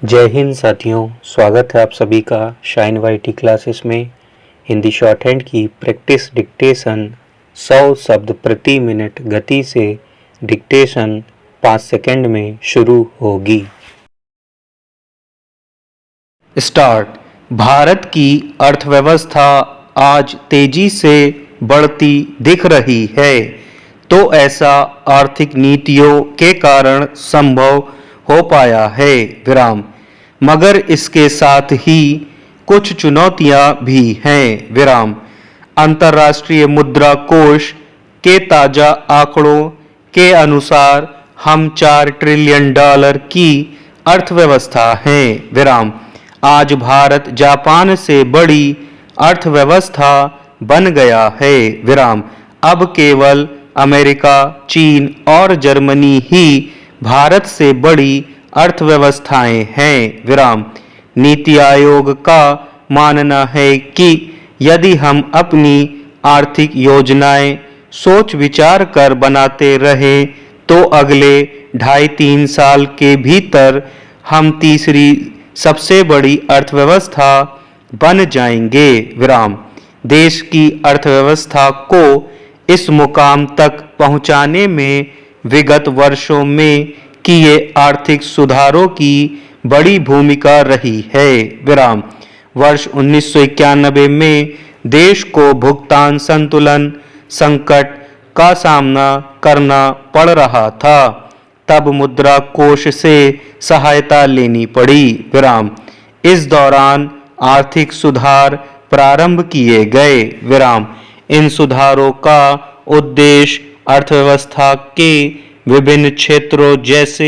जय हिंद साथियों, स्वागत है आप सभी का शाइन वाईटी क्लासेस में। हिंदी शॉर्ट हैंड की प्रैक्टिस डिक्टेशन 100 शब्द प्रति मिनट गति से डिक्टेशन 5 सेकंड में शुरू होगी। स्टार्ट। भारत की अर्थव्यवस्था आज तेजी से बढ़ती दिख रही है, तो ऐसा आर्थिक नीतियों के कारण संभव हो पाया है विराम। मगर इसके साथ ही कुछ चुनौतियां भी हैं विराम। अंतर्राष्ट्रीय मुद्रा कोष के ताजा आंकड़ों के अनुसार हम 4 ट्रिलियन डॉलर की अर्थव्यवस्था हैं विराम। आज भारत जापान से बड़ी अर्थव्यवस्था बन गया है विराम। अब केवल अमेरिका, चीन और जर्मनी ही भारत से बड़ी अर्थव्यवस्थाएं हैं विराम। नीति आयोग का मानना है कि यदि हम अपनी आर्थिक योजनाएं सोच विचार कर बनाते रहें तो अगले 2.5-3 साल के भीतर हम तीसरी सबसे बड़ी अर्थव्यवस्था बन जाएंगे विराम। देश की अर्थव्यवस्था को इस मुकाम तक पहुंचाने में विगत वर्षों में किए आर्थिक सुधारों की बड़ी भूमिका रही है विराम। वर्ष 1991 में देश को भुगतान संतुलन संकट का सामना करना पड़ रहा था, तब मुद्रा कोष से सहायता लेनी पड़ी विराम। इस दौरान आर्थिक सुधार प्रारंभ किए गए विराम। इन सुधारों का उद्देश्य अर्थव्यवस्था के विभिन्न क्षेत्रों जैसे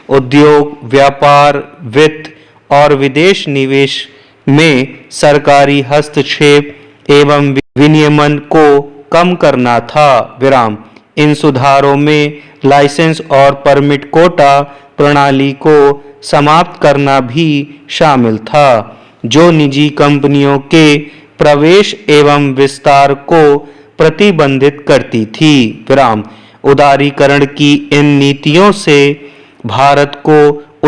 उद्योग, व्यापार, वित्त और विदेश निवेश में सरकारी हस्तक्षेप एवं विनियमन को कम करना था विराम। इन सुधारों में लाइसेंस और परमिट कोटा प्रणाली को समाप्त करना भी शामिल था, जो निजी कंपनियों के प्रवेश एवं विस्तार को प्रतिबंधित करती थी विराम। उदारीकरण की इन नीतियों से भारत को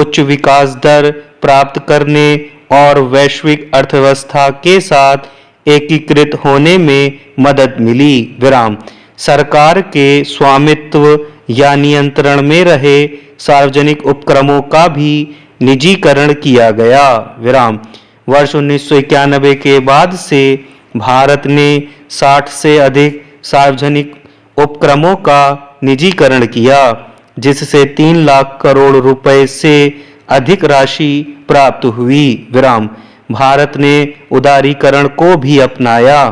उच्च विकास दर प्राप्त करने और वैश्विक अर्थव्यवस्था के साथ एकीकृत होने में मदद मिली विराम। सरकार के स्वामित्व या नियंत्रण में रहे सार्वजनिक उपक्रमों का भी निजीकरण किया गया विराम। वर्ष 1991 के बाद से भारत ने 60 से अधिक सार्वजनिक उपक्रमों का निजीकरण किया, जिससे 3 लाख करोड़ रुपए से अधिक राशि प्राप्त हुई विराम। भारत ने उदारीकरण को भी अपनाया,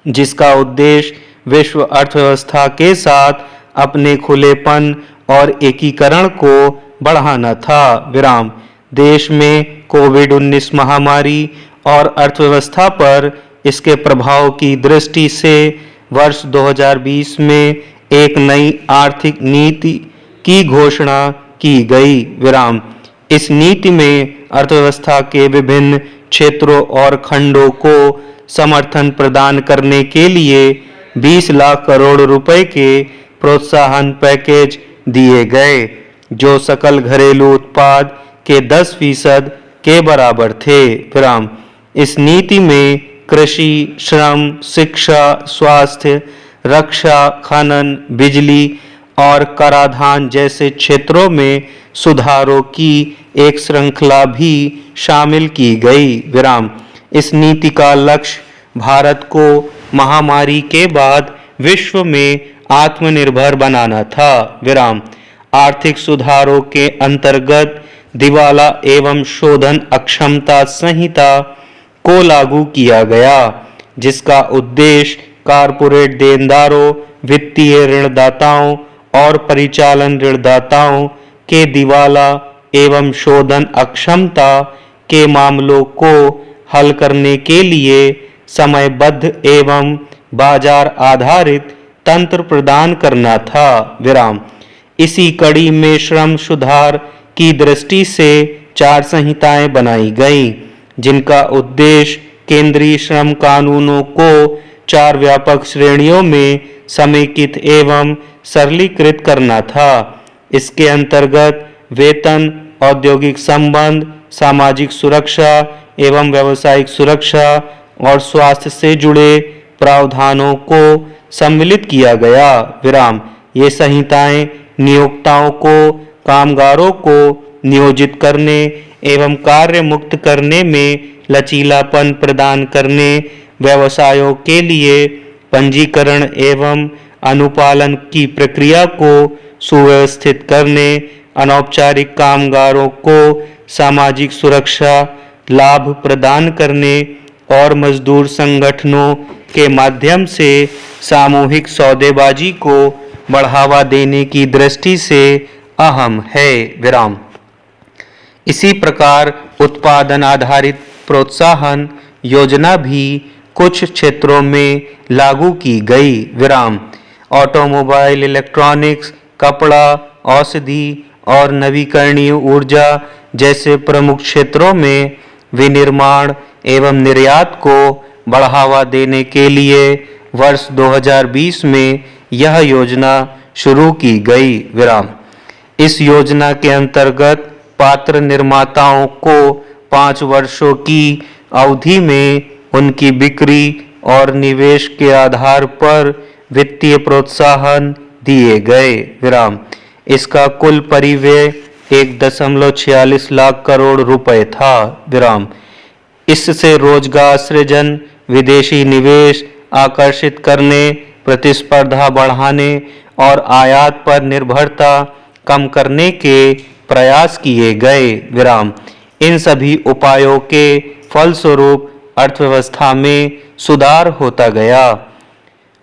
जिसका उद्देश्य विश्व अर्थव्यवस्था के साथ अपने खुलेपन और एकीकरण को बढ़ाना था विराम। देश में कोविड-19 महामारी और अर्थव्यवस्था पर इसके प्रभाव की दृष्टि से वर्ष 2020 में एक नई आर्थिक नीति की घोषणा की गई विराम। इस नीति में अर्थव्यवस्था के विभिन्न क्षेत्रों और खंडों को समर्थन प्रदान करने के लिए 20 लाख करोड़ रुपए के प्रोत्साहन पैकेज दिए गए, जो सकल घरेलू उत्पाद के 10% के बराबर थे विराम। इस नीति में कृषि, श्रम, शिक्षा, स्वास्थ्य, रक्षा, खनन, बिजली और कराधान जैसे क्षेत्रों में सुधारों की एक श्रृंखला भी शामिल की गई विराम। इस नीति का लक्ष्य भारत को महामारी के बाद विश्व में आत्मनिर्भर बनाना था विराम। आर्थिक सुधारों के अंतर्गत दिवाला एवं शोधन अक्षमता संहिता को लागू किया गया, जिसका उद्देश्य कारपोरेट देनदारों, वित्तीय ऋणदाताओं और परिचालन ऋणदाताओं के दिवाला एवं शोधन अक्षमता के मामलों को हल करने के लिए समयबद्ध एवं बाजार आधारित तंत्र प्रदान करना था विराम। इसी कड़ी में श्रम सुधार की दृष्टि से 4 संहिताएं बनाई गईं, जिनका उद्देश्य केंद्रीय श्रम कानूनों को 4 व्यापक श्रेणियों में समेकित एवं सरलीकृत करना था। इसके अंतर्गत वेतन औद्योगिक संबंध, सामाजिक सुरक्षा एवं व्यावसायिक सुरक्षा और स्वास्थ्य से जुड़े प्रावधानों को सम्मिलित किया गया। विराम। ये संहिताएं नियोक्ताओं को कामगारों को नियोजित करने एवं कार्य मुक्त करने में लचीलापन प्रदान करने, व्यवसायों के लिए पंजीकरण एवं अनुपालन की प्रक्रिया को सुव्यवस्थित करने, अनौपचारिक कामगारों को सामाजिक सुरक्षा लाभ प्रदान करने और मजदूर संगठनों के माध्यम से सामूहिक सौदेबाजी को बढ़ावा देने की दृष्टि से अहम है। विराम। इसी प्रकार उत्पादन आधारित प्रोत्साहन योजना भी कुछ क्षेत्रों में लागू की गई। विराम। ऑटोमोबाइल, इलेक्ट्रॉनिक्स, कपड़ा, औषधि और नवीकरणीय ऊर्जा जैसे प्रमुख क्षेत्रों में विनिर्माण एवं निर्यात को बढ़ावा देने के लिए वर्ष 2020 में यह योजना शुरू की गई। विराम। इस योजना के अंतर्गत पात्र निर्माताओं को 5 वर्षों की अवधि में उनकी बिक्री और निवेश के आधार पर वित्तीय प्रोत्साहन दिए गए। विराम। इसका कुल परिव्यय 1.46 लाख करोड़ रुपए था। विराम। इससे रोजगार सृजन, विदेशी निवेश आकर्षित करने, प्रतिस्पर्धा बढ़ाने और आयात पर निर्भरता कम करने के प्रयास किए गए। विराम। इन सभी उपायों के फलस्वरूप अर्थव्यवस्था में सुधार होता गया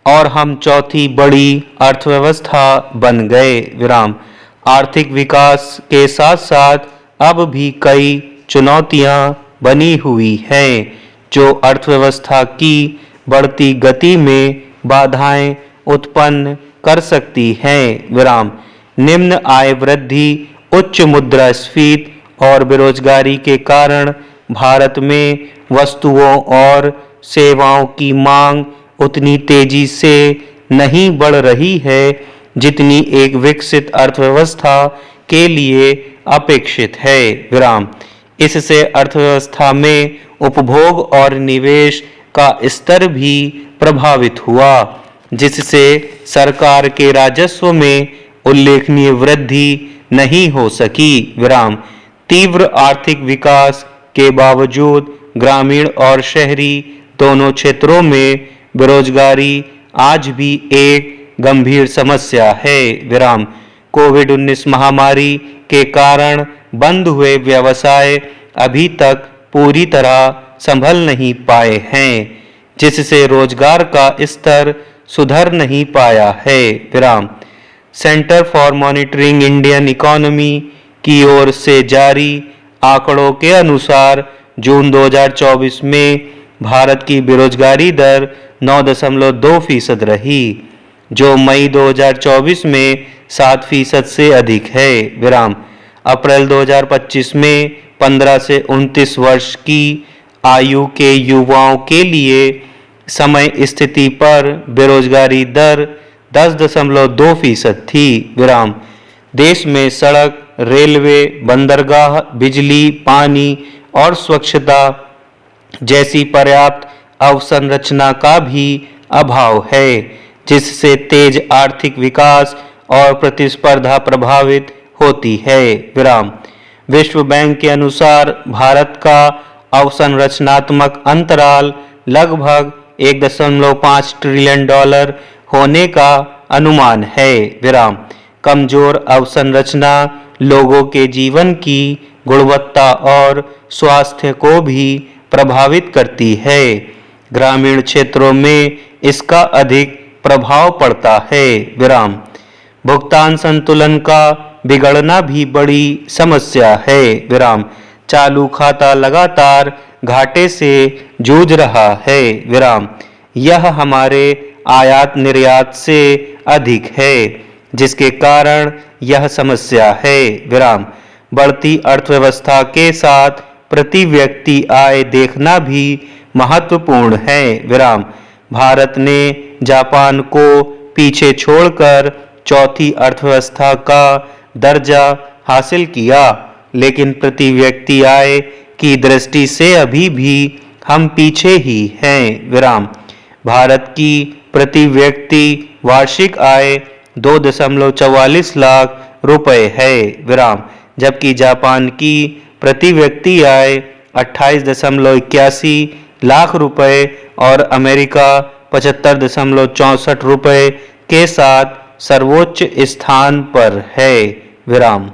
और हम चौथी बड़ी अर्थव्यवस्था बन गए। विराम। आर्थिक विकास के साथ साथ अब भी कई चुनौतियां बनी हुई हैं जो अर्थव्यवस्था की बढ़ती गति में बाधाएं उत्पन्न कर सकती हैं। विराम। निम्न आय वृद्धि, उच्च मुद्रास्फीति और बेरोजगारी के कारण भारत में वस्तुओं और सेवाओं की मांग उतनी तेजी से नहीं बढ़ रही है जितनी एक विकसित अर्थव्यवस्था के लिए अपेक्षित है। विराम। इससे अर्थव्यवस्था में उपभोग और निवेश का स्तर भी प्रभावित हुआ, जिससे सरकार के राजस्व में उल्लेखनीय वृद्धि नहीं हो सकी। विराम। तीव्र आर्थिक विकास के बावजूद ग्रामीण और शहरी दोनों क्षेत्रों में बेरोजगारी आज भी एक गंभीर समस्या है। विराम। कोविड-19 महामारी के कारण बंद हुए व्यवसाय अभी तक पूरी तरह संभल नहीं पाए हैं, जिससे रोजगार का स्तर सुधर नहीं पाया है। विराम। Centre for monitoring Indian economy की ओर से जारी आंकड़ों के अनुसार जून 2024 में भारत की बेरोजगारी दर 9.2% रही, जो मई 2024 में 7% से अधिक है। विराम। अप्रैल 2025 में 15 से 29 वर्ष की आयु के युवाओं के लिए समय स्थिति पर बेरोजगारी दर 10.2% थी। विराम। देश में सड़क, रेलवे, बंदरगाह, बिजली, पानी और स्वच्छता जैसी पर्याप्त अवसंरचना का भी अभाव है, जिससे तेज आर्थिक विकास और प्रतिस्पर्धा प्रभावित होती है। विराम। विश्व बैंक के अनुसार भारत का अवसंरचनात्मक अंतराल लगभग 1.5 ट्रिलियन डॉलर होने का अनुमान है। विराम। कमजोर अवसंरचना लोगों के जीवन की गुणवत्ता और स्वास्थ्य को भी प्रभावित करती है। ग्रामीण क्षेत्रों में इसका अधिक प्रभाव पड़ता है। विराम। भुगतान संतुलन का बिगड़ना भी बड़ी समस्या है। विराम। चालू खाता लगातार घाटे से जूझ रहा है। विराम। यह हमारे आयात निर्यात से अधिक है, जिसके कारण यह समस्या है। विराम। बढ़ती अर्थव्यवस्था के साथ प्रति व्यक्ति आय देखना भी महत्वपूर्ण है। विराम। भारत ने जापान को पीछे छोड़कर चौथी अर्थव्यवस्था का दर्जा हासिल किया लेकिन प्रति व्यक्ति आय की दृष्टि से अभी भी हम पीछे ही हैं विराम। भारत की प्रति व्यक्ति वार्षिक आय 2.44 लाख रुपए है विराम, जबकि जापान की प्रति व्यक्ति आय 28.81 लाख रुपए और अमेरिका 75.64 रुपए के साथ सर्वोच्च स्थान पर है विराम।